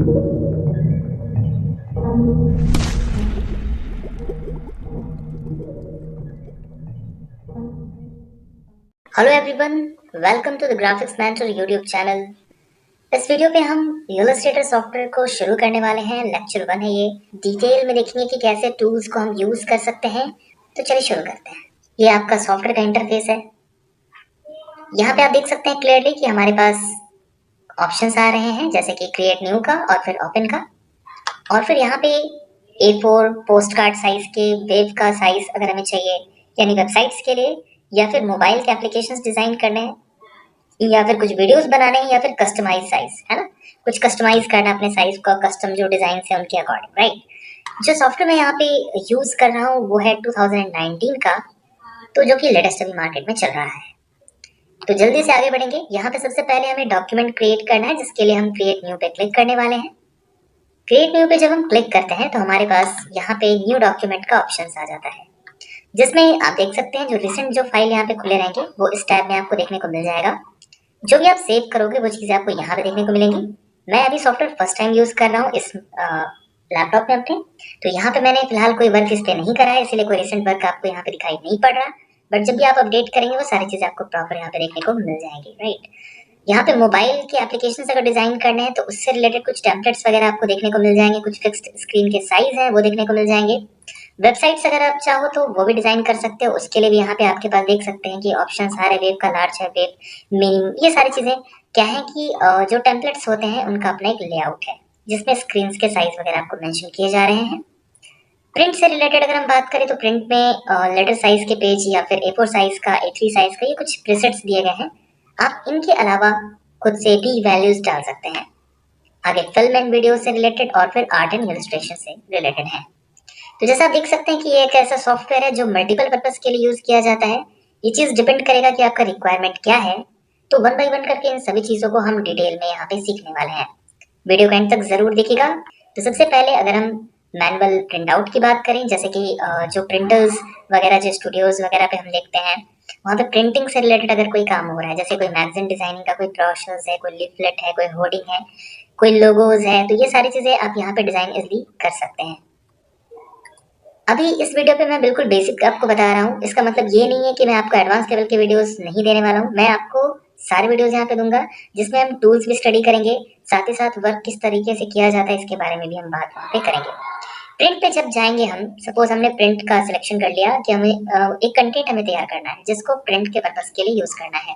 Hello everyone, welcome to the graphics mentor YouTube channel. इस video पे हम Illustrator software को शुरू करने वाले हैं। लेक्चर 1 है ये। डिटेल में देखेंगे कि कैसे टूल्स को हम यूज कर सकते हैं। तो चलिए शुरू करते हैं। ये आपका सॉफ्टवेयर का इंटरफेस है। यहाँ पे आप देख सकते हैं क्लियरली कि हमारे पास ऑप्शंस आ रहे हैं, जैसे कि क्रिएट न्यू का और फिर ओपन का, और फिर यहाँ पे A4 पोस्ट कार्ड साइज के वेब का साइज अगर हमें चाहिए, यानी वेबसाइट्स के लिए, या फिर मोबाइल के एप्लीकेशंस डिजाइन करने हैं, या फिर कुछ वीडियोस बनाने हैं, या फिर कस्टमाइज साइज है ना, कुछ कस्टमाइज करना अपने साइज का, कस्टम जो डिजाइन है उनके अकॉर्डिंग, राइट। जो सॉफ्टवेयर मैं यहाँ पे यूज कर रहा हूँ वो है 2019 का, तो जो कि लेटेस्ट अभी मार्केट में चल रहा है। तो जल्दी से आगे बढ़ेंगे। यहाँ पे सबसे पहले हमें डॉक्यूमेंट क्रिएट करना है, जिसके लिए हम क्रिएट न्यू पे क्लिक करने वाले हैं। क्रिएट न्यू पे जब हम क्लिक करते हैं तो हमारे पास यहाँ पे न्यू डॉक्यूमेंट का ऑप्शन आ जाता है, जिसमें आप देख सकते हैं जो रिसेंट जो फाइल यहाँ पे खुले रहेंगे वो इस टैब में आपको देखने को मिल जाएगा। जो भी आप सेव करोगे वो चीजें आपको यहाँ पे देखने को मिलेंगी। मैं अभी सॉफ्टवेयर फर्स्ट टाइम यूज कर रहा हूँ इस लैपटॉप में अपने, तो यहाँ पे मैंने फिलहाल कोई वर्क इस पे नहीं करा है, इसलिए कोई रिसेंट वर्क आपको यहाँ पे दिखाई नहीं पड़ रहा। बट जब भी आप अपडेट करेंगे वो सारी चीजें आपको प्रॉपर यहाँ पे देखने को मिल जाएंगी, राइट। यहाँ पे मोबाइल के एप्लीकेशन अगर डिजाइन करने हैं तो उससे रिलेटेड कुछ टेम्पलेट्स वगैरह आपको देखने को मिल जाएंगे, कुछ फिक्स्ड स्क्रीन के साइज हैं वो देखने को मिल जाएंगे। वेबसाइट्स अगर आप चाहो तो वो भी डिजाइन कर सकते हो, उसके लिए भी यहाँ पे आपके पास देख सकते हैं कि ऑप्शन सारे, वेब का लार्ज है, वेब मिनी, ये सारी चीजें क्या है कि जो टेम्पलेट्स होते हैं उनका अपना एक लेआउट है, जिसमें स्क्रीन के साइज वगैरह आपको मेंशन किए जा रहे हैं। प्रिंट से रिलेटेड अगर हम बात करें तो प्रिंट में लेटर साइज के पेज या फिर A4 साइज का, A3 साइज का, ये कुछ प्रीसेट्स दिए गए हैं। आप इनके अलावा खुद से भी वैल्यूज डाल सकते हैं। आगे फिल्म एंड वीडियो से रिलेटेड और फिर आर्ट एंड इलस्ट्रेशन से रिलेटेड है। तो जैसा आप देख सकते हैं कि ये एक ऐसा सॉफ्टवेयर है जो मल्टीपल पर्पस के लिए यूज किया जाता है। ये चीज डिपेंड करेगा कि आपका रिक्वायरमेंट क्या है। तो वन बाय वन करके इन सभी चीजों को हम डिटेल में यहाँ पे सीखने वाले हैं। वीडियो को एंड तक जरूर देखिएगा। तो सबसे पहले अगर हम मैनुअल प्रिंट आउट की बात करें, जैसे कि जो प्रिंटर्स वगैरह, जो स्टूडियोज वगैरह पे हम देखते हैं, वहाँ पे प्रिंटिंग से रिलेटेड अगर कोई काम हो रहा है, जैसे कोई मैगजीन डिजाइनिंग का कोई ब्रोशर्स है, कोई लिफलेट है, कोई होर्डिंग है, कोई लोगोज है, तो ये सारी चीजें आप यहाँ पे डिजाइन इजिली कर सकते हैं। अभी इस वीडियो पे मैं बिल्कुल बेसिक आपको बता रहा हूँ। इसका मतलब ये नहीं है कि मैं आपको एडवांस लेवल के वीडियोस नहीं देने वाला हूँ। मैं आपको सारे वीडियोस यहाँ पे दूंगा, जिसमें हम टूल्स भी स्टडी करेंगे, साथ ही साथ वर्क किस तरीके से किया जाता है इसके बारे में भी हम बात वहाँ पे करेंगे। प्रिंट पे जब जाएंगे हम, सपोज हमने प्रिंट का सिलेक्शन कर लिया कि हमें एक कंटेंट हमें तैयार करना है जिसको प्रिंट के पर्पज के लिए यूज करना है।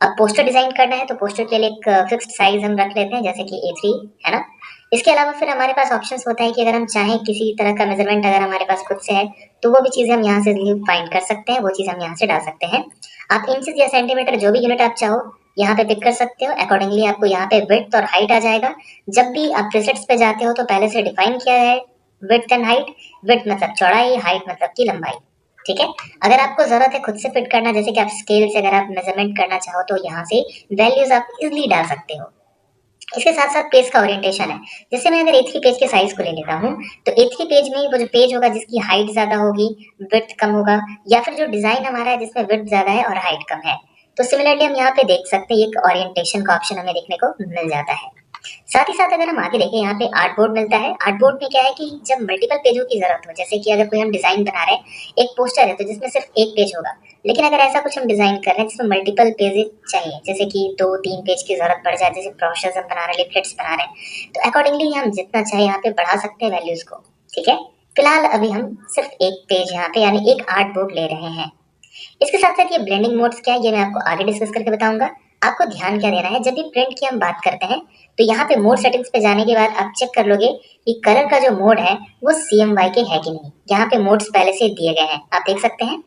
अब पोस्टर डिजाइन करना है तो पोस्टर के लिए एक फिक्स्ड साइज हम रख लेते हैं, जैसे कि A3 है ना। इसके अलावा फिर हमारे पास ऑप्शंस होता है कि अगर हम चाहें किसी तरह का मेजरमेंट अगर हमारे पास खुद से है तो वो भी चीजें हम यहाँ से फाइंड कर सकते हैं, वो चीज हम यहाँ से डाल सकते हैं। आप इंचेस या सेंटीमीटर जो भी यूनिट आप चाहो यहाँ पे पिक कर सकते हो। अकॉर्डिंगली आपको यहाँ पे विड्थ और हाइट आ जाएगा। जब भी आप प्रीसेट्स पे जाते हो तो पहले से डिफाइन किया है विड्थ एंड हाइट। विड्थ मतलब चौड़ाई, हाइट मतलब की लंबाई, ठीक है। अगर आपको जरूरत है खुद से फिट करना, जैसे कि आप स्केल से अगर आप मेजरमेंट करना चाहो तो यहाँ से वैल्यूज आप इजिली डाल सकते हो। इसके साथ साथ पेज का ओरिएंटेशन है। जैसे मैं अगर A3 पेज के साइज को ले लेता हूँ तो A3 पेज में वो जो पेज होगा जिसकी हाइट ज्यादा होगी, विड्थ कम होगा, या फिर जो डिजाइन हमारा है जिसमें विड्थ ज्यादा है और हाइट कम है, तो सिमिलरली हम यहाँ पे देख सकते हैं एक ओरिएंटेशन का ऑप्शन हमें देखने को मिल जाता है। साथ ही साथ अगर हम आगे देखें, यहाँ पे आर्ट बोर्ड मिलता है। आर्ट बोर्ड में क्या है कि जब मल्टीपल पेजों की जरूरत हो, जैसे कि अगर कोई हम डिजाइन बना रहे हैं, एक पोस्टर है तो जिसमें सिर्फ एक पेज होगा, लेकिन अगर ऐसा कुछ हम डिजाइन कर रहे हैं जिसमें मल्टीपल पेजेस चाहिए, जैसे कि 2-3 पेज की जरूरत पड़ जाए, जैसे ब्रोशर्स हम बना रहे हैं, लिफलेट्स बना रहे हैं, तो अकॉर्डिंगली हम जितना चाहे यहाँ पे बढ़ा सकते हैं वैल्यूज को, ठीक है। फिलहाल अभी हम सिर्फ एक पेज यहाँ पे यानी एक आर्ट बोर्ड ले रहे हैं। इसके साथ साथ ये ब्लेंडिंग मोड्स क्या है ये मैं आपको आगे डिस्कस करके बताऊंगा। आपको ध्यान क्या देना है, जब भी प्रिंट की हम बात करते हैं तो यहाँ पे मोड सेटिंग्स पे जाने के बाद आप चेक कर लोगे कि कलर का जो मोड है वो CMYK के है कि नहीं। यहाँ पे मोड्स पहले से दिए गए हैं, आप देख सकते हैं।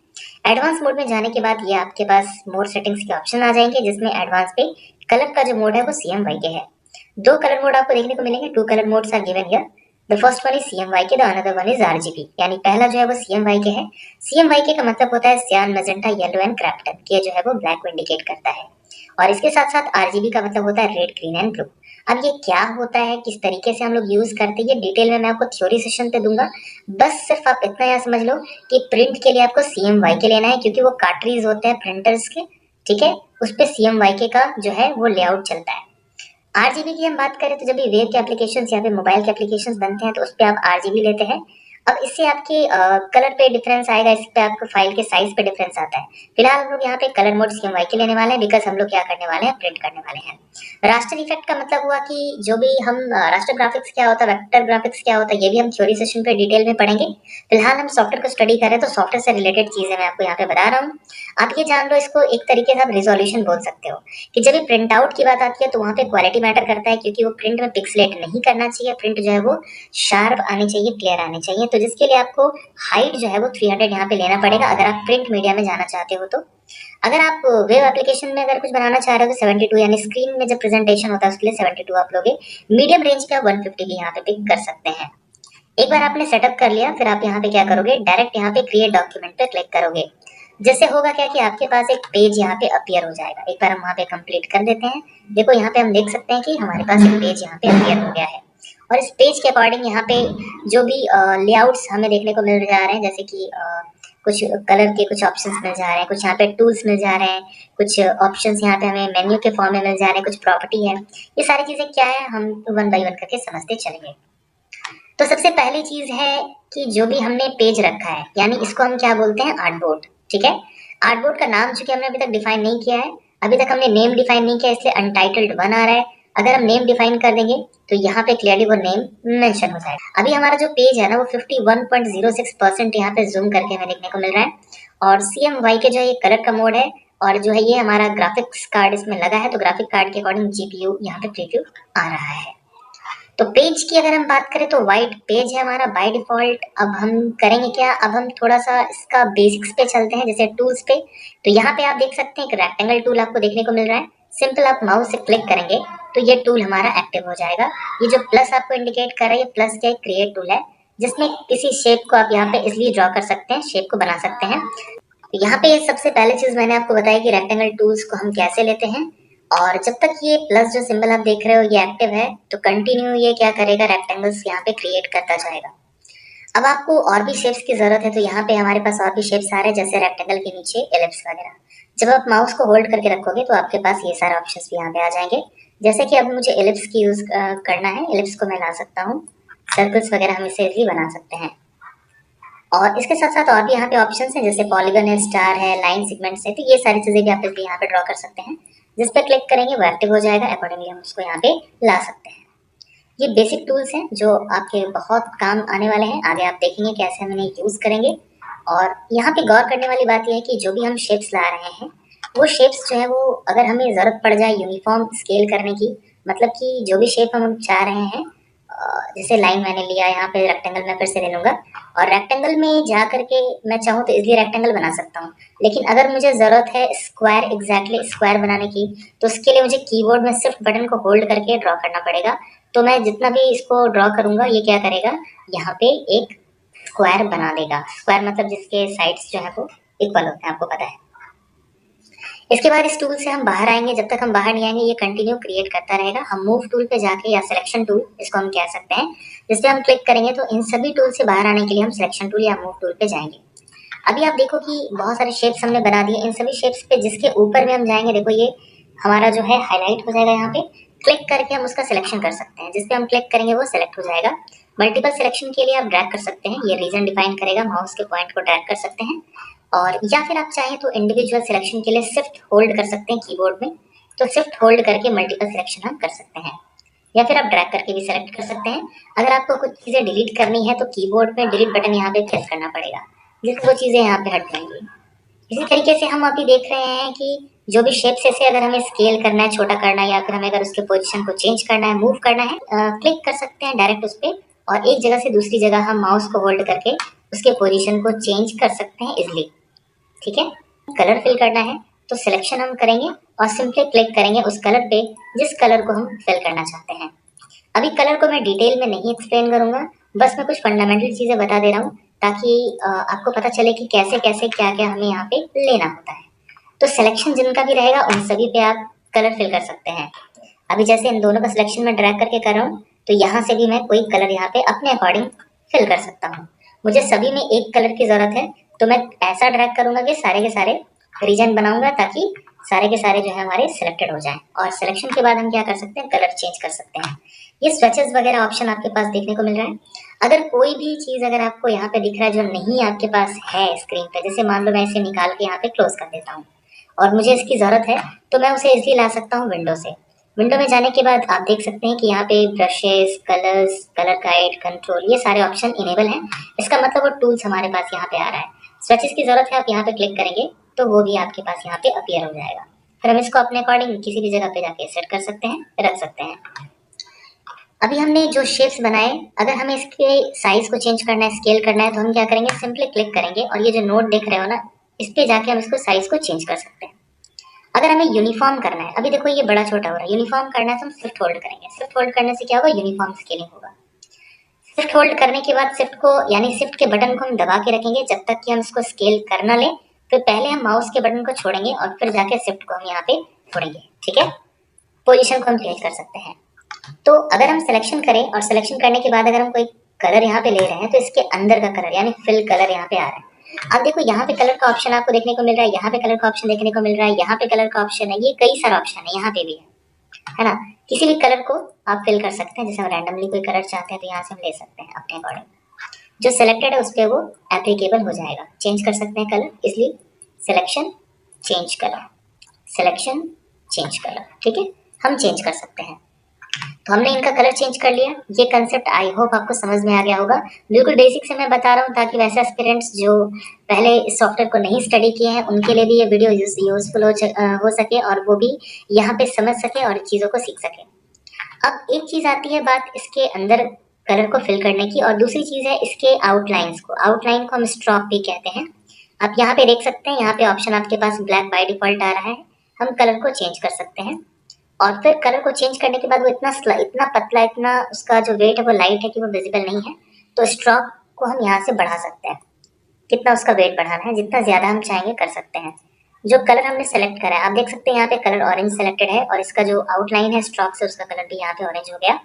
एडवांस मोड में जाने के बाद ये आपके पास मोड सेटिंग्स के ऑप्शन आ जाएंगे, जिसमें एडवांस पे कलर का जो मोड है वो CMYK है। 2 कलर मोड आपको देखने को मिलेंगे। 2 colour modes are given here. The first one is CMYK, the another one is RGB। यानी पहला जो है वो CMYK है। CMYK का मतलब होता है सियान, मैजेंटा, येलो एंड क्रैप्टन। ये जो है वो ब्लैक को इंडिकेट करता है। और इसके साथ साथ RGB का मतलब होता है रेड, ग्रीन एंड ब्लू। अब ये क्या होता है, किस तरीके से हम लोग यूज करते हैं, ये डिटेल में मैं आपको थ्योरी सेशन पे दूंगा। बस सिर्फ आप इतना याद समझ लो कि प्रिंट के लिए आपको CMYK लेना है, क्योंकि वो कार्ट्रिज होते हैं प्रिंटर्स के, ठीक है। उस पे CMYK का जो है वो लेआउट चलता है। आरजीबी की हम बात करें तो जब भी वेब के एप्लीकेशन या फिर मोबाइल के एप्लीकेशन बनते हैं तो उस पे आप आरजीबी लेते हैं। अब इससे आपके कलर पे डिफरेंस आएगा, इस पे आपको फाइल के साइज पे डिफरेंस आता है। फिलहाल हम लोग यहाँ पे कलर मोड CMYK के लेने वाले हैं, बिकॉज हम लोग क्या करने वाले हैं, प्रिंट करने वाले हैं। रास्टर इफेक्ट का मतलब हुआ कि जो भी हम रास्टर ग्राफिक्स क्या होता है, वेक्टर ग्राफिक्स क्या होता है, ये भी हम थ्योरी सेशन पे डिटेल में पढ़ेंगे। फिलहाल हम सॉफ्टवेयर को स्टडी कर रहे हैं, तो सॉफ्टवेयर से रिलेटेड चीजें मैं आपको यहाँ पे बता रहा हूँ। आप ये जान लो, इसको एक तरीके से आप रिजोल्यूशन बोल सकते हो कि जब भी प्रिंट आउट की बात आती है तो वहाँ पे क्वालिटी मैटर करता है, क्योंकि वो प्रिंट में पिक्सलेट नहीं करना चाहिए, प्रिंट जो है वो शार्प आनी चाहिए, क्लियर आनी चाहिए। तो जिसके लिए आपको हाइट जो है वो 300 यहाँ पे लेना पड़ेगा अगर आप प्रिंट मीडिया में जाना चाहते हो। तो अगर आप वेब एप्लीकेशन में अगर कुछ बनाना चाह रहे हो तो 72, यानी स्क्रीन में जब प्रेजेंटेशन होता है उसके लिए 72 आप लोगे। मीडियम रेंज पे आप 150 भी यहाँ पे पिक कर सकते हैं। एक बार आपने सेटअप कर लिया, फिर आप यहाँ पे क्या करोगे, डायरेक्ट यहाँ पे क्रिएट डॉक्यूमेंट पे क्लिक करोगे। जैसे होगा क्या कि आपके पास एक पेज यहाँ पे अपीयर हो जाएगा। एक बार हम वहाँ पे कंप्लीट कर देते हैं। देखो यहाँ पे हम देख सकते हैं कि हमारे पास एक पेज यहाँ पे अपीयर हो गया है, और इस पेज के अकॉर्डिंग यहाँ पे जो भी लेआउट्स हमें देखने को मिल जा रहे हैं, जैसे कि कुछ कलर के कुछ ऑप्शंस मिल जा रहे हैं, कुछ यहाँ पे टूल्स मिल जा रहे हैं, कुछ ऑप्शंस यहाँ पे हमें मेन्यू के फॉर्म में मिल जा रहे हैं, कुछ प्रॉपर्टी है। ये सारी चीजें क्या है, हम 1 बाय 1 करके समझते चलेंगे। तो सबसे पहली चीज है कि जो भी हमने पेज रखा है, यानी इसको हम क्या बोलते हैं, आर्टबोर्ड। ठीक है, आर्टबोर्ड का नाम चूंकि हमने अभी तक डिफाइन नहीं किया है, अभी तक हमने नेम डिफाइन नहीं किया, इसलिए अनटाइटल्ड 1 आ रहा है। अगर हम नेम डिफाइन कर देंगे तो यहाँ पे क्लियरली वो नेम मेंशन हो जाएगा। अभी हमारा जो पेज है ना वो 51.06% यहाँ पे जूम करके हमें देखने को मिल रहा है, और CMYK जो है ये कलर का मोड है, और जो है ये हमारा ग्राफिक्स कार्ड इसमें लगा है, तो ग्राफिक कार्ड के अकॉर्डिंग GPU यहाँ पे प्रीव्यू आ रहा है। तो पेज की अगर हम बात करें तो व्हाइट पेज है हमारा बाय डिफॉल्ट। अब हम करेंगे क्या, अब हम थोड़ा सा इसका बेसिक्स पे चलते हैं, जैसे टूल्स पे। तो यहाँ पे आप देख सकते हैं एक रेक्टेंगल टूल आपको देखने को मिल रहा है। सिंपल आप माउस से क्लिक करेंगे तो ये टूल हमारा एक्टिव हो जाएगा। ये जो प्लस आपको इंडिकेट कर रहा है, ये प्लस का एक क्रिएट टूल है, जिसमें किसी शेप को आप यहाँ पे इजिली ड्रॉ कर सकते हैं, शेप को बना सकते हैं। तो यहाँ पे सबसे पहले चीज मैंने आपको बताया कि रेक्टेंगल टूल्स को हम कैसे लेते हैं। और जब तक ये प्लस जो सिंबल आप देख रहे हो ये एक्टिव है, तो कंटिन्यू ये क्या करेगा, रेक्टेंगल्स यहाँ पे क्रिएट करता जाएगा। अब आपको और भी शेप्स की जरूरत है, तो यहाँ पे हमारे पास और भी शेप्स आ रहे हैं, जैसे रेक्टेंगल के नीचे एलिप्स वगैरह। जब आप माउस को होल्ड करके रखोगे तो आपके पास ये सारे ऑप्शंस भी यहाँ पे आ जाएंगे। जैसे कि अब मुझे एलिप्स की यूज करना है, एलिप्स को मैं ला सकता हूँ, सर्कल्स वगैरह हम इसे इजीली बना सकते हैं। और इसके साथ साथ और भी यहाँ पे ऑप्शंस हैं, जैसे पॉलीगन है, स्टार है, लाइन सेगमेंट्स है, तो ये सारी चीजें भी आप इजीली यहाँ पे ड्रॉ कर सकते हैं। जिस पे क्लिक करेंगे वो एक्टिव हो जाएगा, अकॉर्डिंगली हम उसको यहाँ पे ला सकते हैं। ये बेसिक टूल्स हैं जो आपके बहुत काम आने वाले हैं, आगे आप देखेंगे कैसे हम इन्हें यूज करेंगे। और यहाँ पे गौर करने वाली बात यह है कि जो भी हम शेप्स ला रहे हैं, वो शेप्स जो है वो अगर हमें जरूरत पड़ जाए यूनिफॉर्म स्केल करने की, मतलब कि जो भी शेप हम चाह रहे हैं, जैसे लाइन मैंने लिया, यहाँ पे रेक्टेंगल मैं फिर से ले लूंगा, और रेक्टेंगल में जा करके मैं चाहूँ तो इजीली रेक्टेंगल बना सकता हूँ। लेकिन अगर मुझे जरूरत है स्क्वायर, एग्जैक्टली स्क्वायर बनाने की, तो उसके लिए मुझे कीबोर्ड में सिर्फ बटन को होल्ड करके ड्रॉ करना पड़ेगा। तो मैं जितना भी इसको ड्रॉ करूंगा, ये क्या करेगा, यहाँ पे एक स्क्वायर बना देगा। स्क्वायर मतलब जिसके साइड्स जो है वो इक्वल होते हैं, आपको पता है। इसके बाद इस टूल से हम बाहर आएंगे, जब तक हम बाहर नहीं आएंगे ये कंटिन्यू क्रिएट करता रहेगा। हम मूव टूल पे जाके, या सिलेक्शन टूल इसको हम कह सकते हैं, जिस पे हम क्लिक करेंगे तो इन सभी टूल से बाहर आने के लिए हम सिलेक्शन टूल या मूव टूल पे जाएंगे। अभी आप देखो कि बहुत सारे शेप्स हमने बना दिए, इन सभी शेप्स पे जिसके ऊपर में हम जाएंगे, देखो ये हमारा जो है हाईलाइट हो जाएगा। यहाँ पे क्लिक करके हम उसका सिलेक्शन कर सकते हैं, जिस पे हम क्लिक करेंगे वो सिलेक्ट हो जाएगा। मल्टीपल सिलेक्शन के लिए आप ड्रैग कर सकते हैं, ये रीजन डिफाइन करेगा, माउस के पॉइंट को ड्रैग कर सकते हैं। और या फिर आप चाहें तो इंडिविजुअल सिलेक्शन के लिए शिफ्ट होल्ड कर सकते हैं कीबोर्ड में, तो शिफ्ट होल्ड करके मल्टीपल सिलेक्शन हम कर सकते हैं, या फिर आप ड्रैग करके भी सिलेक्ट कर सकते हैं। अगर आपको कुछ चीज़ें डिलीट करनी है तो कीबोर्ड में डिलीट बटन यहाँ पे प्रेस करना पड़ेगा, जिससे वो चीज़ें यहाँ पे हट जाएंगी। इसी तरीके से हम अभी देख रहे हैं कि जो भी शेप से अगर हमें स्केल करना है, छोटा करना है, या फिर हमें अगर उसके पोजीशन को चेंज करना है, मूव करना है, क्लिक कर सकते हैं डायरेक्ट उस पर, और एक जगह से दूसरी जगह हम माउस को होल्ड करके उसके पोजीशन को चेंज कर सकते हैं इजिली। ठीक है, कलर फिल करना है तो सिलेक्शन हम करेंगे और सिंपली क्लिक करेंगे उस कलर पे जिस कलर को हम फिल करना चाहते हैं। अभी कलर को मैं डिटेल में नहीं एक्सप्लेन करूंगा, बस मैं कुछ फंडामेंटल चीजें बता दे रहा हूँ, ताकि आपको पता चले कि कैसे कैसे क्या क्या हमें यहाँ पे लेना होता है। तो सिलेक्शन जिनका भी रहेगा उन सभी पे आप कलर फिल कर सकते हैं। अभी जैसे इन दोनों का सिलेक्शन मैं ड्रैग करके कर रहा हूँ, तो यहाँ से भी मैं कोई कलर यहाँ पे अपने अकॉर्डिंग फिल कर सकता हूँ। मुझे सभी में एक कलर की जरूरत है, तो मैं ऐसा ड्रैग करूंगा कि सारे के सारे रीजन बनाऊंगा, ताकि सारे के सारे जो है हमारे सिलेक्टेड हो जाएं। और सिलेक्शन के बाद हम क्या कर सकते हैं, कलर चेंज कर सकते हैं। ये स्विचेस वगैरह ऑप्शन आपके पास देखने को मिल रहा है। अगर कोई भी चीज अगर आपको यहाँ पे दिख रहा है जो नहीं आपके पास है स्क्रीन पे, जैसे मान लो मैं इसे निकाल के यहाँ पे क्लोज कर देता हूँ और मुझे इसकी जरूरत है, तो मैं उसे इजीली ला सकता हूँ विंडो से। विंडो में जाने के बाद आप देख सकते हैं कि यहाँ पे brushes, colours, colour guide, control, ये सारे ऑप्शन इनेबल हैं। इसका मतलब वो टूल्स हमारे पास यहाँ पे आ रहा है। स्विचेस की जरूरत है, आप यहाँ पे क्लिक करेंगे तो वो भी आपके पास यहाँ पे अपीयर हो जाएगा। फिर हम इसको अपने अकॉर्डिंग किसी भी जगह पे जाके सेट कर सकते हैं, रख सकते हैं। अभी हमने जो शेप्स बनाए, अगर हमें इसके साइज को चेंज करना है, स्केल करना है, तो हम क्या करेंगे, सिंपली क्लिक करेंगे और ये जो नोट देख रहे हो ना, इस पे जाके हम इसको साइज को चेंज कर सकते हैं। अगर हमें यूनिफॉर्म करना है, अभी देखो ये बड़ा छोटा हो रहा है, यूनिफॉर्म करना है तो हम शिफ्ट होल्ड करेंगे। शिफ्ट होल्ड करने से क्या होगा, यूनिफॉर्म स्केलिंग होगा। शिफ्ट होल्ड करने के बाद शिफ्ट को यानी शिफ्ट के बटन को हम दबा के रखेंगे जब तक कि हम इसको स्केल कर ना ले। फिर पहले हम माउस के बटन को छोड़ेंगे और फिर जाके शिफ्ट को हम यहाँ पे छोड़ेंगे। ठीक है, पोजीशन को हम चेंज कर सकते हैं। तो अगर हम सिलेक्शन करें और सिलेक्शन करने के बाद अगर हम कोई कलर यहाँ पे ले रहे हैं तो इसके अंदर का कलर यानी फिल कलर यहाँ पे आ रहा है। अब देखो यहाँ पे कलर का ऑप्शन आपको देखने को मिल रहा है, यहाँ पे कलर का ऑप्शन देखने को मिल रहा है, यहाँ पे कलर का ऑप्शन है, ये कई सारा ऑप्शन है, यहाँ पे भी है ना। किसी भी कलर को आप फिल कर सकते हैं। जैसे हम रैंडमली कोई कलर चाहते हैं तो यहाँ से हम ले सकते हैं अपने अकॉर्डिंग। जो सिलेक्टेड है उस पर वो एप्लीकेबल हो जाएगा। चेंज कर सकते हैं कलर, इसलिए selection change colour, selection change colour. ठीक है, हम चेंज कर सकते हैं। तो हमने इनका कलर चेंज कर लिया। ये कंसेप्ट आई होप आपको समझ में आ गया होगा। बिल्कुल बेसिक से मैं बता रहा हूँ ताकि वैसे एस्पिरेंट्स जो पहले इस सॉफ्टवेयर को नहीं स्टडी किए हैं उनके लिए भी ये वीडियो यूजफुल हो सके और वो भी यहाँ पे समझ सके और चीज़ों को सीख सके। अब एक चीज़ आती है बात इसके अंदर कलर को फिल करने की, और दूसरी चीज़ है इसके आउटलाइंस को। आउटलाइन को हम स्ट्रोक भी कहते हैं। आप यहाँ पे देख सकते हैं, यहाँ पे ऑप्शन आपके पास ब्लैक बाय डिफॉल्ट आ रहा है। हम कलर को चेंज कर सकते हैं और फिर कलर को चेंज करने के बाद वो इतना पतला, इतना उसका जो वेट है वो लाइट है कि वो विजिबल नहीं है। तो स्ट्रोक को हम यहाँ से बढ़ा सकते हैं, कितना उसका वेट बढ़ाना है, जितना ज़्यादा हम चाहेंगे कर सकते हैं। जो कलर हमने सेलेक्ट करा है आप देख सकते हैं यहाँ पे कलर ऑरेंज सेलेक्टेड है और इसका जो आउटलाइन है स्ट्रोक से उसका कलर भी यहाँ पे ऑरेंज हो गया।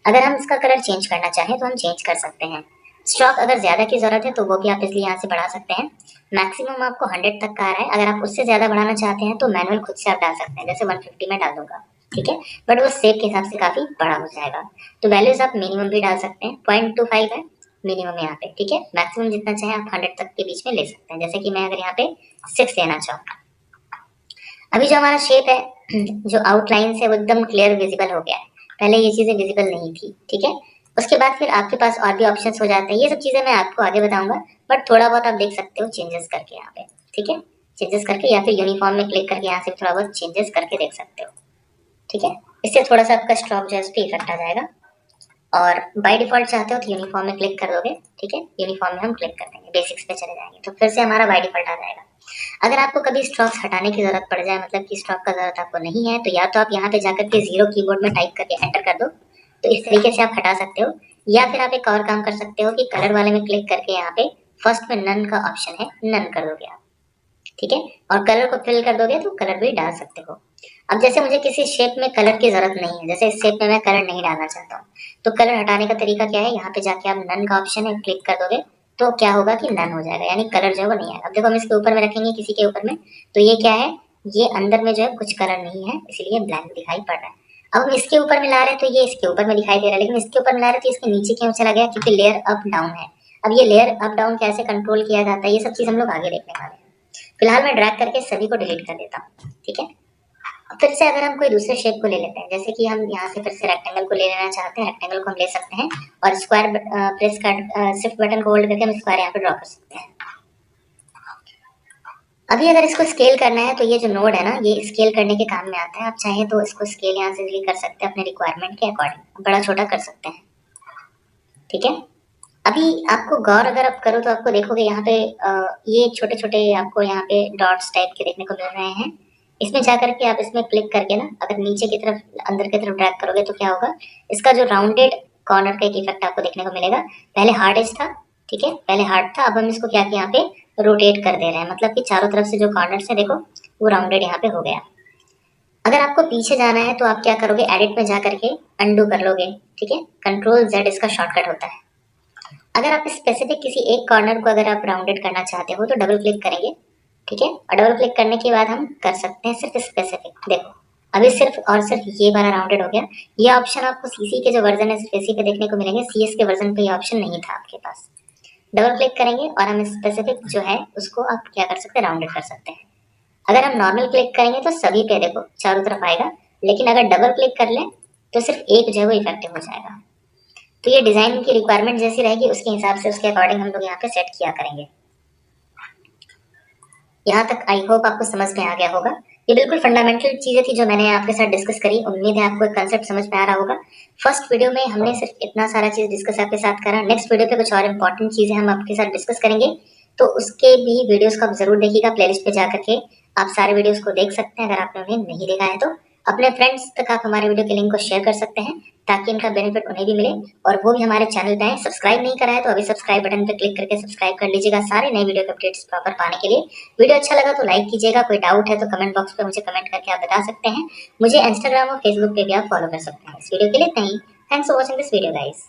अगर हम इसका कलर चेंज करना चाहें तो हम चेंज कर सकते हैं। स्ट्रोक अगर ज़्यादा की ज़रूरत है तो वो भी आप इसलिए यहाँ से बढ़ा सकते हैं। मैक्सिमम आपको 100 तक का आ रहा है। अगर आप उससे ज़्यादा बढ़ाना चाहते हैं तो मैनुअल खुद से आप डाल सकते हैं, जैसे 150 में डाल दूंगा। ठीक है, बट वो सेप के हिसाब से काफ़ी बड़ा हो जाएगा। तो वैल्यूज आप मिनिमम भी डाल सकते हैं, 0.25 है मिनिमम यहाँ पे। ठीक है, मैक्सिमम जितना चाहे आप 100 तक के बीच में ले सकते हैं। जैसे कि मैं अगर यहाँ पे 6 लेना चाहूँ। अभी जो हमारा शेप है, जो आउटलाइन है वो एकदम क्लियर विजिबल हो गया है। पहले ये चीज़ें विजिबल नहीं थी। ठीक है, उसके बाद फिर आपके पास और भी ऑप्शंस हो जाते हैं। ये सब चीज़ें मैं आपको आगे बताऊंगा, बट थोड़ा बहुत आप देख सकते हो चेंजेस करके यहाँ पे। ठीक है, चेंजेस करके या फिर यूनिफॉर्म में क्लिक करके यहाँ से थोड़ा बहुत चेंजेस करके देख सकते हो। ठीक है, इससे थोड़ा सा आपका स्ट्रोक जो है उस पर इफेक्ट आ जाएगा। और बाय डिफॉल्ट चाहते हो तो यूनिफॉर्म में क्लिक कर दोगे। ठीक है, यूनिफॉर्म में हम क्लिक कर देंगे, बेसिक्स पे चले जाएंगे तो फिर से हमारा बाय डिफॉल्ट आ जाएगा। अगर आपको कभी स्ट्रोक्स हटाने की जरूरत पड़ जाए, मतलब कि स्ट्रोक का जरूरत आपको नहीं है, तो या तो आप यहाँ पे जाकर के 0 कीबोर्ड में टाइप करके एंटर कर दो, तो इस तरीके से आप हटा सकते हो। या फिर आप एक और काम कर सकते हो कि कलर वाले में क्लिक करके यहाँ पे फर्स्ट में नन का ऑप्शन है, नन कर दोगे आप। ठीक है, और कलर को फिल कर दोगे तो कलर भी डाल सकते हो। अब जैसे मुझे किसी शेप में कलर की जरूरत नहीं है, जैसे इस शेप में मैं कलर नहीं डालना चाहता हूँ, तो कलर हटाने का तरीका क्या है, यहाँ पे जाके आप नन का ऑप्शन है क्लिक कर दोगे तो क्या होगा कि नन हो जाएगा, यानी कलर जो है वो नहीं आएगा। अब देखो हम इसके ऊपर में रखेंगे किसी के ऊपर में, तो ये क्या है, ये अंदर में जो है कुछ कलर नहीं है, इसलिए ब्लैंक दिखाई पड़ रहा है। अब हम इसके ऊपर में ला रहे हैं तो ये इसके ऊपर में दिखाई दे रहा है, लेकिन इसके ऊपर में ला रहे हैं तो इसके नीचे क्यों चला गया, क्योंकि लेयर अप डाउन है। अब ये लेयर अप डाउन कैसे कंट्रोल किया जाता है, ये सब चीज हम लोग आगे देखने वाले हैं। फिलहाल मैं ड्रैग करके सभी को डिलीट कर देता हूँ। ठीक है, फिर से अगर हम कोई दूसरे शेप को ले लेते हैं, जैसे कि हम यहाँ से फिर से रेक्टेंगल को ले लेना चाहते हैं, रेक्टेंगल को हम ले सकते हैं और स्क्वायर प्रेस कर शिफ्ट बटन को होल्ड करके हम स्क्वायर यहाँ पे ड्रॉ कर सकते हैं। अभी अगर इसको स्केल करना है तो ये जो नोड है ना, ये स्केल करने के काम में आता है। आप चाहें तो इसको स्केल यहाँ से कर सकते हैं अपने रिक्वायरमेंट के अकॉर्डिंग, बड़ा छोटा कर सकते हैं। ठीक है, अभी आपको गौर अगर आप करो तो आपको देखोगे यहाँ पे ये छोटे छोटे आपको यहाँ पे डॉट्स टाइप के देखने को मिल रहे हैं। इसमें जाकर के आप इसमें क्लिक करके ना अगर नीचे की तरफ अंदर की तरफ ड्रैग करोगे तो क्या होगा, इसका जो राउंडेड कॉर्नर का एक इफेक्ट आपको देखने को मिलेगा। पहले हार्ड एज था, ठीक है, पहले हार्ड था, अब हम इसको क्या किया यहाँ पे रोटेट कर दे रहे हैं, मतलब कि चारों तरफ से जो कॉर्नर है देखो वो राउंडेड यहाँ पे हो गया। अगर आपको पीछे जाना है तो आप क्या करोगे, एडिट में जाकर के अंडू कर लोगे। ठीक है, कंट्रोल Z इसका शॉर्टकट होता है। अगर आप स्पेसिफिक किसी एक कॉर्नर को अगर आप राउंडेड करना चाहते हो तो डबल क्लिक करेंगे। ठीक है। और डबल क्लिक करने के बाद हम कर सकते हैं सिर्फ स्पेसिफिक। देखो अभी सिर्फ और सिर्फ ये वाला राउंडेड हो गया। ये ऑप्शन आपको सीसी के जो वर्जन है सिर्फ इसी पे देखने को मिलेंगे, सीएस के वर्जन पे ये ऑप्शन नहीं था आपके पास। डबल क्लिक करेंगे और हम स्पेसिफिक जो है उसको आप क्या कर सकते हैं, राउंडेड कर सकते हैं। अगर हम नॉर्मल क्लिक करेंगे तो सभी पे देखो चारों तरफ आएगा, लेकिन अगर डबल क्लिक कर लें तो सिर्फ एक जो है वो इफेक्टिव हो जाएगा। तो ये डिजाइन की रिक्वायरमेंट जैसी रहेगी उसके हिसाब से उसके अकॉर्डिंग हम लोग यहाँ पे सेट किया करेंगे। यहाँ तक आई होप आपको समझ में आ गया होगा। ये बिल्कुल फंडामेंटल चीजें थी जो मैंने आपके साथ डिस्कस करी। उम्मीद है आपको एक कंसेप्ट समझ में आ रहा होगा। फर्स्ट वीडियो में हमने सिर्फ इतना सारा चीज डिस्कस आपके साथ करा। नेक्स्ट वीडियो पे कुछ और इंपॉर्टेंट चीजें हम आपके साथ डिस्कस करेंगे, तो उसके भी वीडियोस को आप जरूर देखिएगा। प्लेलिस्ट पे जाकर के आप सारे वीडियोस को देख सकते हैं। अगर आपने उन्हें नहीं देखा है तो अपने फ्रेंड्स तक आप हमारे वीडियो के लिंक को शेयर कर सकते हैं, ताकि इनका बेनिफिट उन्हें भी मिले और वो भी हमारे चैनल पे आए। सब्सक्राइब नहीं करा है तो अभी सब्सक्राइब बटन पे क्लिक करके सब्सक्राइब कर लीजिएगा सारे नए वीडियो के अपडेट्स प्रॉपर पाने के लिए। वीडियो अच्छा लगा तो लाइक कीजिएगा। कोई डाउट है तो कमेंट बॉक्स पे मुझे कमेंट करके आप बता सकते हैं। मुझे इंस्टाग्राम और फेसबुक पे भी आप फॉलो कर सकते हैं। इस वीडियो के लिए इतना ही। Thanks for watching this video guys.